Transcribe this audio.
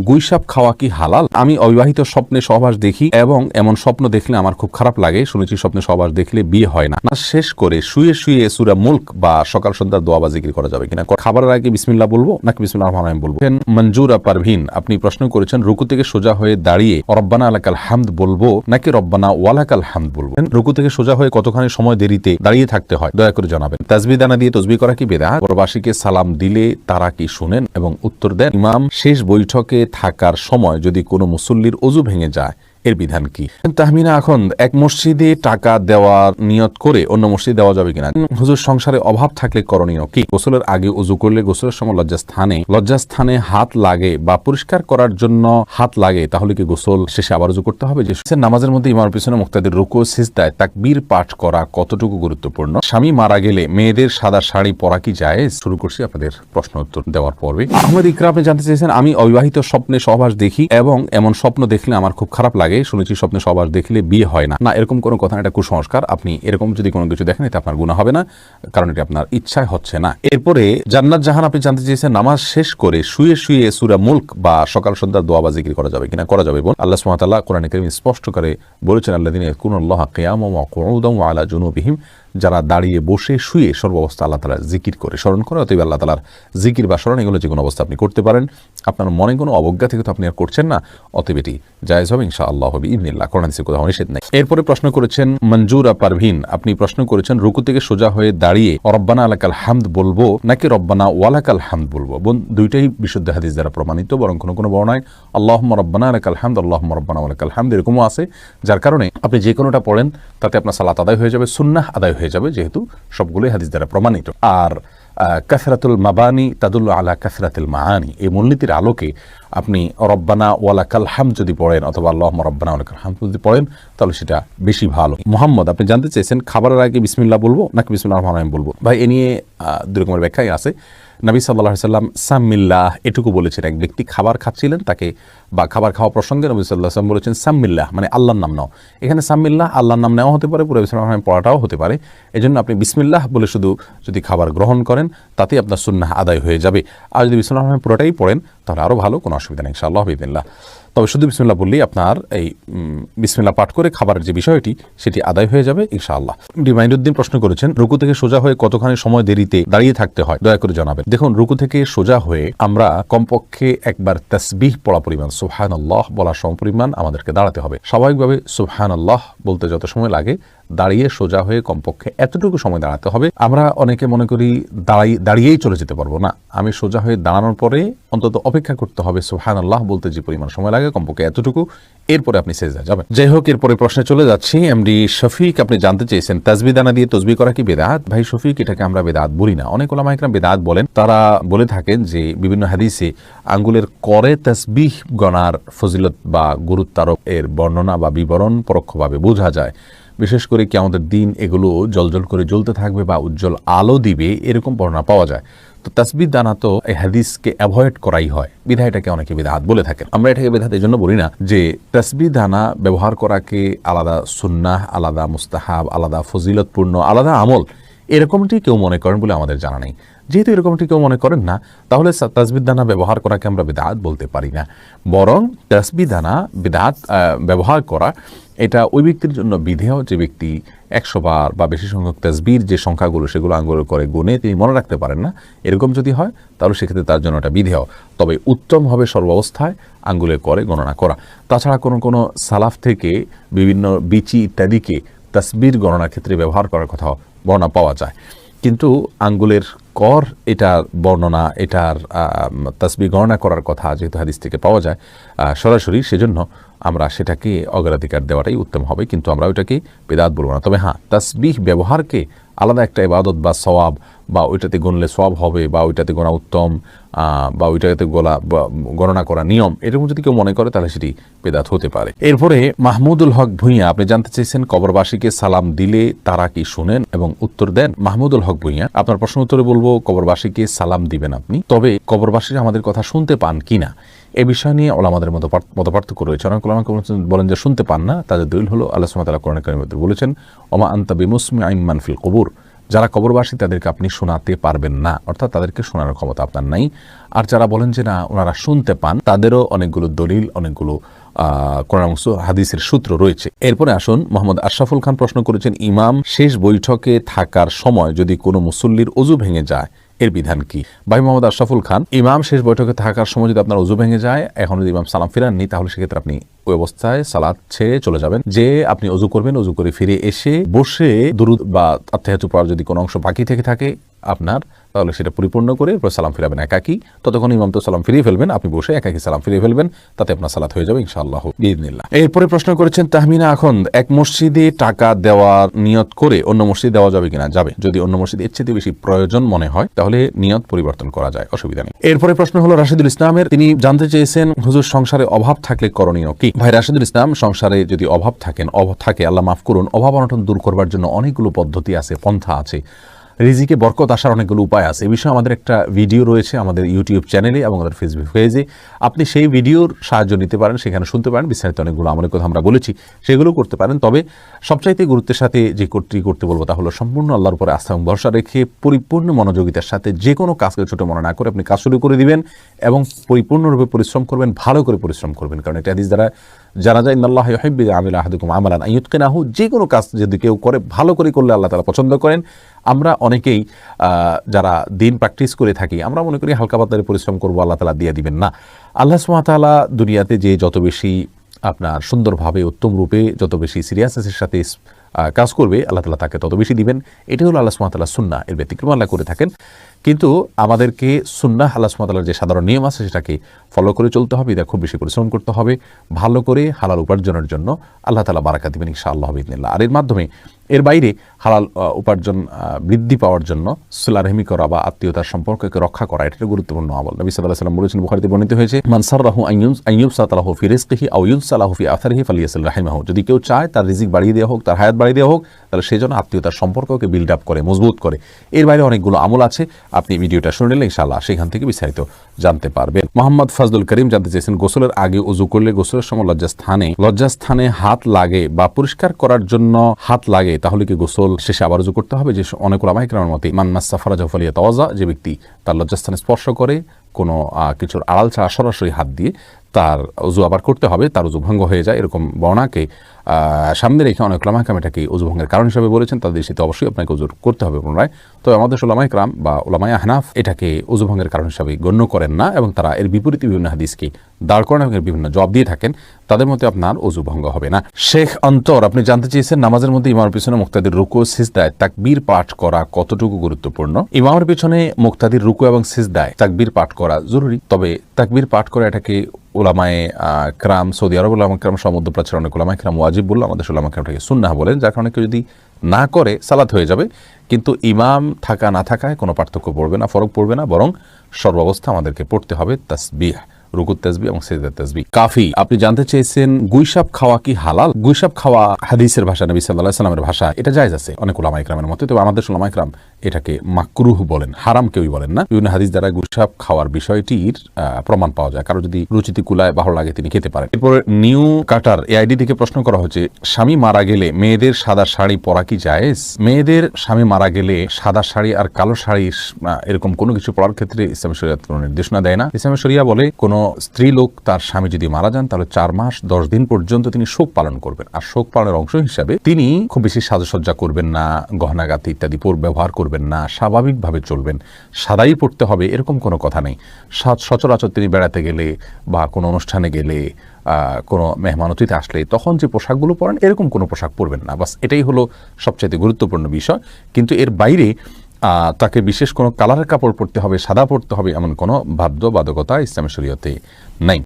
গুইসাপ খাওয়া কি হালাল? আমি অবিবাহিত স্বপ্নে সহবাস দেখি এবং এমন স্বপ্ন দেখলে আমার খুব খারাপ লাগে। শুনেছি স্বপ্নে সহবাস দেখলে বিয়ে হয় না। শেষ করে শুয়ে শুয়ে সূরা মুলক বা সকাল সন্ধ্যার দোয়া বা জিকির করা যাবে কিনা? খাবারের আগে বিসমিল্লাহ বলবো নাকি বিসমিল্লাহির রহমানির রহিম বলবো? মঞ্জুরা পারভিন আপনি প্রশ্ন করেছেন রুকু থেকে সোজা হয়ে দাঁড়িয়ে রব্বানা লাকাল হামদ বলবো নাকি রব্বানা ওয়ালাকাল হামদ বলবো? রুকু থেকে সোজা হয়ে কতখানি সময় দেরিতে দাঁড়িয়ে থাকতে হয় দয়া করে জানাবেন। তাসবিহ দানা দিয়ে তসবিহ করা কি বিদআত? প্রবাসীকে সালাম দিলে তারা কি শুনেন এবং উত্তর দেন? ইমাম শেষ বৈঠকে থাকার সময় যদি কোনো মুসল্লির ওযু ভেঙে যায় এর বিধান কি? তাহমিনা এখন এক মসজিদে টাকা দেওয়ার নিয়ত করে অন্য মসজিদে দেওয়া যাবে কিনা? হুজুর সংসারে অভাব থাকলে করণীয় কি? গোসলের আগে ওযু করলে গোসলের সময় লজ্জাস্থানে হাত লাগে বা পরিষ্কার করার জন্য হাত লাগে তাহলে কি গোসল শেষে আবার ওযু করতে হবে? যে নামাজের মধ্যে ইমামের পিছনে মুক্তাদির রুকু সিজদায় তাকবীর পাঠ করা কতটুকু গুরুত্বপূর্ণ? স্বামী মারা গেলে মেয়েদের সাদা শাড়ি পরা কি জায়েজ? শুরু করছি আপনাদের প্রশ্ন উত্তর দেওয়ার পর্বে। আহমেদ ইকরা আপনি জানতে চেয়েছেন আমি অবিবাহিত স্বপ্নে সহবাস দেখি এবং এমন স্বপ্ন দেখলে আমার খুব খারাপ লাগে। শুনেছি স্বপ্নে সহবাস দেখলে বিয়ে হয় না। না, এরকম কোনো কথা না, এটা কুসংস্কার। আপনি এরকম যদি কোনো কিছু দেখেন এটা আপনার গুনাহ হবে না, কারণ এটা আপনার ইচ্ছায় হচ্ছে না। এরপরে জান্নাত জাহান আপনি জানতে চেয়েছেন নামাজ শেষ করে শুয়ে শুয়ে সূরা মুলক বা সকাল সন্ধ্যার দোয়া বা জিকির করা যাবে কিনা? করা যাবে। আল্লাহ সুবহানাহু ওয়া তাআলা কোরআনে কারীমে স্পষ্ট করে বলেছেন আল্লাযীনা ইয়াযকুরুনাল্লাহা কিয়ামান ওয়া কুউদান ওয়া আলা জুনুবিহিম, যারা দাঁড়িয়ে বসে শুয়ে সর্বাবস্থা আল্লাহ তাআলার জিকির করে স্মরণ করে। অতএব আল্লাহ তাআলার জিকির বা স্মরণ এগুলো যে কোনো অবস্থা আপনি করতে পারেন। আপনার মনে কোনো অবজ্ঞা থেকে তো আপনি আর করছেন না, অতএব এটি জায়েজ হবে ইনশাআল্লাহ হবে ইবনিল্লাহ। কোরআন হাদিসে কোথাও নিষেধ নাই। এরপরে প্রশ্ন করেছেন মঞ্জুরা পারভিন আপনি প্রশ্ন করেছেন রুকু থেকে সোজা হয়ে দাঁড়িয়ে রব্বানা লাকাল হামদ বলবো নাকি রব্বানা ওয়ালাকাল হামদ বলবো? দুইটাই বিশুদ্ধ হাদিস দ্বারা প্রমাণিত, বরং কোনো কোনো বর্ণায় আল্লাহুম্মা রব্বানা লাকাল হামদ আল্লাহুম্মা রব্বানা ওয়ালাকাল হামদ এরকমও আছে, যার কারণে আপনি যে কোনোটা পড়েন তাতে আপনার সালাত আদায় হয়ে যাবে, সুন্নাহ আদায় হয়ে যাবে, যেহেতু সবগুলোই হাদিস দ্বারা প্রমাণিত। আর কাসরাতুল মাবানি তাদুল্লু আলা কাসরাতুল মাআনি এই মূলনীতির আলোকে আপনি রব্বানা ওয়ালাকাল হামদ যদি পড়েন অথবা আল্লাহুম্মা রব্বানা ওয়ালাকাল হামদ যদি পড়েন তাহলে সেটা বেশি ভালো। মোহাম্মদ আপনি জানতে চেয়েছেন খাবারের আগে বিসমিল্লাহ বলবো নাকি বিসমিল্লাহির রহমানির রহিম বলবো? ভাই, এ নিয়ে দুই রকমের ব্যাখ্যাই আছে। নবী সাল্লাল্লাহু আলাইহি সাল্লাম সাম্মিল্লাহ এটুকু বলেছেন। এক ব্যক্তি খাবার খাচ্ছিলেন, তাকে বা খাবার খাওয়া প্রসঙ্গে নবী সাল্লাল্লাহু আলাইহি সাল্লাম বলেছেন সাম্মিল্লাহ মানে আল্লাহর নাম নাও। এখানে সাম্মিল্লাহ আল্লাহর নাম নেওয়া হতে পারে, পুরো বিসমিল্লাহ পড়াটাও হতে পারে। এজন্য আপনি বিসমিল্লাহ বলে শুধু যদি খাবার গ্রহণ করেন তাতেই আপনার সুন্নাহ আদায় হয়ে যাবে। আর যদি বিসমিল্লাহ পুরোটাই পড়েন তাহলে আরও ভালো, কোনো অসুবিধা নেই ইনশাআল্লাহ বিইذনিল্লাহ। তবে শুধু বিসমিল্লাহ বললেই আপনার এই বিসমিল্লাহ পাঠ করে খাবারের যে বিষয়টি সেটি আদায় হয়ে যাবে ইনশাআল্লাহ। রিমাইন্ডুদ্দিন প্রশ্ন করেছেন রুকু থেকে সোজা হয়ে কতখানি সময় দেরিতে দাঁড়িয়ে থাকতে হয় দয়া করে জানাবেন। দেখুন, রুকু থেকে সোজা হয়ে আমরা কমপক্ষে একবার তাসবিহ পড়া পরিমাণ সুবহানাল্লাহ বলার সমপরিমাণ আমাদেরকে দাঁড়াতে হবে। স্বাভাবিকভাবে সুবহানাল্লাহ বলতে যত সময় লাগে দাঁড়িয়ে সোজা হয়ে কমপক্ষে এতটুকু সময় দাঁড়াতে হবে। আমরা অনেকে মনে করি দাঁড়িয়েই চলে যেতে পারবো না, আমি সোজা হয়ে দাঁড়ানোর পরে অন্তত অপেক্ষা করতে হবে সুবহানাল্লাহ বলতে যে পরিমাণ সময় লাগে কমপক্ষে এতটুকু, এরপরে আপনি সেজদা যাবেন। যাই হোক, এরপরে প্রশ্নে চলে যাচ্ছি। এমডি শফিক আপনি জানতে চেয়েছেন তাসবিহ দানা দিয়ে তসবিহ করা কি বিদআত? ভাই শফিক, এটাকে আমরা বিদআত বলি না। অনেক উলামা ইকরাম বিদআত বলেন। তারা বলে থাকেন যে বিভিন্ন হাদিসে আঙ্গুলের করে তাসবিহ গণার ফজিলত বা গুরুত্বারোপ এর বর্ণনা বা বিবরণ পরোক্ষভাবে বোঝা যায়। বিশেষ করে কি আমাদের দিন এগুলো জলজল করে জ্বলতে থাকবে বা উজ্জ্বল আলো দিবে, এরকম বর্ণনা পাওয়া যায়। তো তাসবিহ দানা তো এই হাদিসকে অ্যাভয়েড করাই হয়, বিধায় এটাকে অনেকে বিদআত বলে থাকেন। আমরা এটাকে বিদআত এই জন্য বলি না যে তাসবিহ দানা ব্যবহার করাকে আলাদা সুন্নাহ, আলাদা মুস্তাহাব, আলাদা ফজিলতপূর্ণ, আলাদা আমল এরকমটি কেউ মনে করেন বলে আমাদের জানা নেই। যেহেতু এরকমটি কেউ মনে করেন না, তাহলে তাসবিহ দানা ব্যবহার করাকে আমরা বিদআত বলতে পারি না। বরং তাসবিহ দানা বিদআত ব্যবহার করা এটা ওই ব্যক্তির জন্য বিধেয় যে ব্যক্তি 100 বার বা বেশি সংখ্যক তাসবিহর যে সংখ্যাগুলো সেগুলো আঙ্গুলে করে গুনে তিনি মনে রাখতে পারেন না, এরকম যদি হয় তাহলে সেক্ষেত্রে তার জন্য এটা বিধেয়। তবে উত্তম হবে সর্বাবস্থায় আঙ্গুলে করে গণনা করা। তাছাড়া কোনো সালাফ থেকে বিভিন্ন বিচি ইত্যাদিকে তাসবিহর গণনার ক্ষেত্রে ব্যবহার করার কথা বর্ণনা পাওয়া যায়, কিন্তু আঙ্গুলের কর এটার বর্ণনা, এটার তাসবিহ গণনা করার কথা যেহেতু হাদিস থেকে পাওয়া যায় সরাসরি, সেজন্য আমরা সেটাকে অগ্রাধিকার দেওয়াটাই উত্তম হবে, কিন্তু আমরা ওইটাকে বিদআত বলবো না। তবে হ্যাঁ, তাসবিহ ব্যবহারকে আলাদা একটা ইবাদত বা সওয়াব বা ওইটাতে গণলে সওয়াব হবে বা ওইটাতে গোনা উত্তম বা ওইটাতে গণনা করা নিয়ম, এরকম যদি কেউ মনে করে তাহলে সেটি বিদআত হতে পারে। এরপরে মাহমুদুল হক ভূঁইয়া আপনি জানতে চেয়েছেন কবরবাসীকে সালাম দিলে তারা কি শুনেন এবং উত্তর দেন? মাহমুদুল হক ভূঁইয়া, আপনার প্রশ্ন উত্তরে বলবো কবরবাসীকে সালাম দিবেন আপনি, তবে কবরবাসীরা আমাদের কথা শুনতে পান কিনা এ বিষয় নিয়ে ওলামাদের মতপার্থক্য রয়েছে। অনেক ওলামা বলেন যে শুনতে পান না, তাদের দলিল হলো আল্লাহ সুবহানাহু ওয়া তাআলা কোরআনে কারীমে বলেছেন ওমা আনতা বিমুসমিইন মান ফিল কুবুর, যারা কবরবাসী তাদেরকে আপনি শোনাতে পারবেন না, অর্থাৎ তাদেরকে শোনানোর ক্ষমতা আপনার নাই। আর যারা বলেন যে না ওনারা শুনতে পান, তাদেরও অনেকগুলো দলিল, অনেকগুলো কোরআন হাদিসের সূত্র রয়েছে। এরপরে আসুন, মোহাম্মদ আশরাফুল খান প্রশ্ন করেছেন, ইমাম শেষ বৈঠকে থাকার সময় যদি কোনো মুসল্লির ওযু ভেঙে যায় এর বিধান কি? ভাই মোহাম্মদ আশরাফুল খান, ইমাম শেষ বৈঠকে থাকার সময় যদি আপনার ওযু ভেঙে যায়, এখন যদি ইমাম সালাম ফিরাননি, তাহলে সেক্ষেত্রে আপনি ওই অবস্থায় সালাত ছেড়ে চলে যাবেন। যে আপনি ওযু করবেন, ওযু করে ফিরে এসে বসে দুরূদ বা আত্তাহিয়াতু পড়ার যদি কোনো অংশ বাকি থেকে থাকে আপনার, তাহলে সেটা পরিপূর্ণ করে সালাম ফিরাবেন একাকি। ততক্ষণ ইমাম তো সালাম ফিরিয়ে ফেলবেন, আপনি বসে একাকি সালাম ফিরিয়ে ফেলবেন, তাতে আপনার সালাত হয়ে যাবে ইনশাআল্লাহ বিইذনিল্লাহ। এরপরে প্রশ্ন করেছেন তাহমিনা আখন্দ, এক মসজিদে টাকা দেওয়ার নিয়ত করে অন্য মসজিদে দেওয়া যাবে কিনা? যাবে, যদি অন্য মসজিদে এর চেয়ে বেশি প্রয়োজন মনে হয় তাহলে নিয়ত পরিবর্তন করা যায়, অসুবিধা নেই। এরপরে প্রশ্ন হলো রাশিদুল ইসলামের, তিনি জানতে চেয়েছেন হুজুর সংসারে অভাব থাকলে করণীয় কি? ভাই রাশিদুল ইসলাম, সংসারে যদি অভাব থাকে আল্লাহ মাফ করুন, অভাব অনটন দূর করবার জন্য অনেকগুলো পদ্ধতি আছে, পন্থা আছে, রিজিকে বরকত আসার অনেকগুলো উপায় আছে। এই বিষয়ে আমাদের একটা ভিডিও রয়েছে আমাদের ইউটিউব চ্যানেলে এবং আমাদের ফেসবুক পেজে, আপনি সেই ভিডিওর সাহায্য নিতে পারেন, সেখানে শুনতে পারেন, বিস্তারিত অনেকগুলো আমলের কথা আমরা বলেছি, সেগুলো করতে পারেন। তবে সবচাইতে গুরুত্বের সাথে যে করতে বলবো তা হলো সম্পূর্ণ আল্লাহর উপরে আস্থা এবং ভরসা রেখে পরিপূর্ণ মনোযোগিতার সাথে যে কোনো কাজকে ছোট মনে না করে আপনি কাজ শুরু করে দিবেন এবং পরিপূর্ণরূপে পরিশ্রম করবেন, ভালো করে পরিশ্রম করবেন। কারণ এটা হাদিস দ্বারা জানা যায়, ইন্নাল্লাহা ইউহিব্বু ইযা আমিলা আহাদুকুম আমালান আন ইউতকিনাহু, যে কোনো কাজ যদি কেউ করে ভালো করে করলে আল্লাহ তাআলা পছন্দ করেন। আমরা অনেকেই যারা দিন প্র্যাকটিস করে থাকি, আমরা মনে করি হালকা পাতলা পরিশ্রম করবো, আল্লাহ তাআলা দিয়ে দিবেন না। আল্লাহ সুবহানাহু ওয়া তাআলা দুনিয়াতে যে যত বেশি আপনার সুন্দরভাবে উত্তম রূপে যত বেশি সিরিয়াসনেসের সাথে কাজ করবে, আল্লাহ তাআলা তাকে তত বেশি দিবেন। এটি হলো আল্লাহ সুবহানাহু ওয়া তাআলার সুন্নাহ, এর ব্যতিক্রম আল্লাহ করে থাকেন। কিন্তু আমাদেরকে সুন্নাহ, আল্লাহ সুবহানাহু ওয়া তাআলার যে সাধারণ নিয়ম আছে সেটাকে ফলো করে চলতে হবে, এটা খুব বেশি পরিশ্রম করতে হবে, ভালো করে হালাল উপার্জনের জন্য আল্লাহ তাআলা বারাকা দিবেন ইনশাআল্লাহ বিইذনিল্লাহ। আর এর মাধ্যমে এর বাইরে হালাল উপার্জন বৃদ্ধি পাওয়ার জন্য সিলা রহিমি করা বা আত্মীয়তার সম্পর্ককে রক্ষা করা, এটা গুরুত্বপূর্ণ আমল। নবী সাল্লাল্লাহু আলাইহি ওয়াসাল্লাম বলেছেন, বুখারীতে বর্ণিত হয়েছে, মান সাররাহু আন ইউবসাতা লাহু ফি রিজকিহি আও ইউনসা লাহু ফি আথারিহি ফালিয়াসিল রাহিমাহু, যদি কেউ চায় তার রিজিক বাড়িয়ে দেওয়া হোক, তার হায়াত বাড়িয়ে দেওয়া হোক, তাহলে সেই জন্য আত্মীয়তার সম্পর্ককে বিল্ড আপ করে, মজবুত করে। এর বাইরে অনেকগুলো আমল আছে, আপনি ভিডিওটা শুনে নিলে ইনশাআল্লাহ সেখান থেকে বিস্তারিত জানতে পারবেন। মোহাম্মদ ফজলুল করিম জানতে চেয়েছেন, গোসলের আগে ওযু করলে গোসলের সময় লজ্জাস্থানে হাত লাগে বা পরিষ্কার করার জন্য হাত লাগে, তাহলে কি গোসল শেষে আবার ওযু করতে হবে? যে অনেক উলামায়ে কেরামের মতে, মান মাসসা ফারাজাহু ফালিয়াতাওয়াজ্জা, যে ব্যক্তি তার লজ্জাস্থানে স্পর্শ করে কোনো কিছুর আড়াল ছাড়া সরাসরি হাত দিয়ে, তার ওযু আবার করতে হবে, তার ওযু ভঙ্গ হয়ে যায়, এরকম বর্ণনাকে সামনে রেখে অনেক উলামায়ে কেরাম এটাকে ওযু ভঙ্গের কারণ হিসেবে বলেছেন। তাদের দৃষ্টিতে অবশ্যই আপনাকে ওযু করতে হবে পুনরায়। তো আমাদের উলামায়ে কেরাম বা উলামায়ে আহনাফ এটাকে ওযু ভঙ্গের কারণ হিসেবে গণ্য করেন না এবং তারা এর বিপরীতে বিভিন্ন হাদিসকে দাঁড় করান এবং বিভিন্ন জবাব দিয়ে থাকেন, তাদের মতে আপনার ওযু ভঙ্গ হবে না। শেখ অন্তর, আপনি জানতে চেয়েছেন, নামাজের মধ্যে ইমামের পিছনে মুক্তাদির রুকু ও সিজদায় তাকবীর পাঠ করা কতটুকু গুরুত্বপূর্ণ? ইমামের পিছনে মুক্তাদির রুকু এবং সিজদায় তাকবীর পাঠ করা জরুরি, তবে তাকবীর পাঠ করা এটাকে উলামায়ে কেরাম, সৌদি আরব উলামায়ে কেরাম সহ মধ্যপ্রাচ্যের অনেক উলামায়ে কেরাম ওয়াজিব বলল, আমাদের উলামায়ে কেরামটাকে সুন্নাহ বলেন, যার কারণে কেউ যদি না করে সালাত হয়ে যাবে। কিন্তু ইমাম থাকা না থাকায় কোনো পার্থক্য পড়বে না, ফরক পড়বে না, বরং সর্বাবস্থা আমাদেরকে পড়তে হবে তাসবিহ, রুকুত তাসবিহ এবং সিজদার তাসবিহ। কাফি, আপনি জানতে চেয়েছেন, গুইসাপ খাওয়া কি হালাল? গুইসাপ খাওয়া হাদিসের ভাষা, নবী সাল্লাল্লাহু আলাইহি ওয়াসাল্লামের ভাষা, এটা জায়েজ আছে অনেক উলামায়ে কেরামের মতে, তবে আমাদের উলামায়ে কেরাম এটাকে মাকরুহ বলেন, হারাম কেউই বলেন না। বিভিন্ন হাদিস দ্বারা গুইসাপ খাওয়ার বিষয়টির প্রমাণ পাওয়া যায়, কারো যদি রুচিতে কুলায় ভালো লাগে তিনি খেতে পারেন। এরপর নিউ কাটার এআইডি থেকে প্রশ্ন করা হচ্ছে, স্বামী মারা গেলে মেয়েদের সাদা শাড়ি পরা কি জায়েজ? মেয়েদের স্বামী মারা গেলে সাদা শাড়ি আর কালো শাড়ি এরকম কোনো কিছু পরার ক্ষেত্রে ইসলামী শরীয়ত কোনো নির্দেশনা দেয় না। ইসলামী শরিয়া বলে, কোনো স্ত্রী লোক তার স্বামী যদি মারা যান তাহলে 4 মাস 10 দিন পর্যন্ত তিনি শোক পালন করবেন, আর শোক পালনের অংশ হিসাবে তিনি খুব বেশি সাজসজ্জা করবেন না, গহনাগাতি ইত্যাদি ব্যবহার করবেন না, স্বাভাবিকভাবে চলবেন, সাদাই পড়তে হবে এরকম কোনো কথা নেই। সচরাচর তিনি বেড়াতে গেলে বা কোনো অনুষ্ঠানে গেলে, কোনো মেহমান অতিথি আসলে তখন যে পোশাকগুলো পরেন এরকম কোনো পোশাক পরবেন না, বাস এটাই হলো সবচাইতে গুরুত্বপূর্ণ বিষয়। কিন্তু এর বাইরে তাকে বিশেষ কোনো কালারের কাপড় পরতে হবে, সাদা পরতে হবে এমন কোনো বাধ্যবাধকতা ইসলামী শরীয়তে নাই।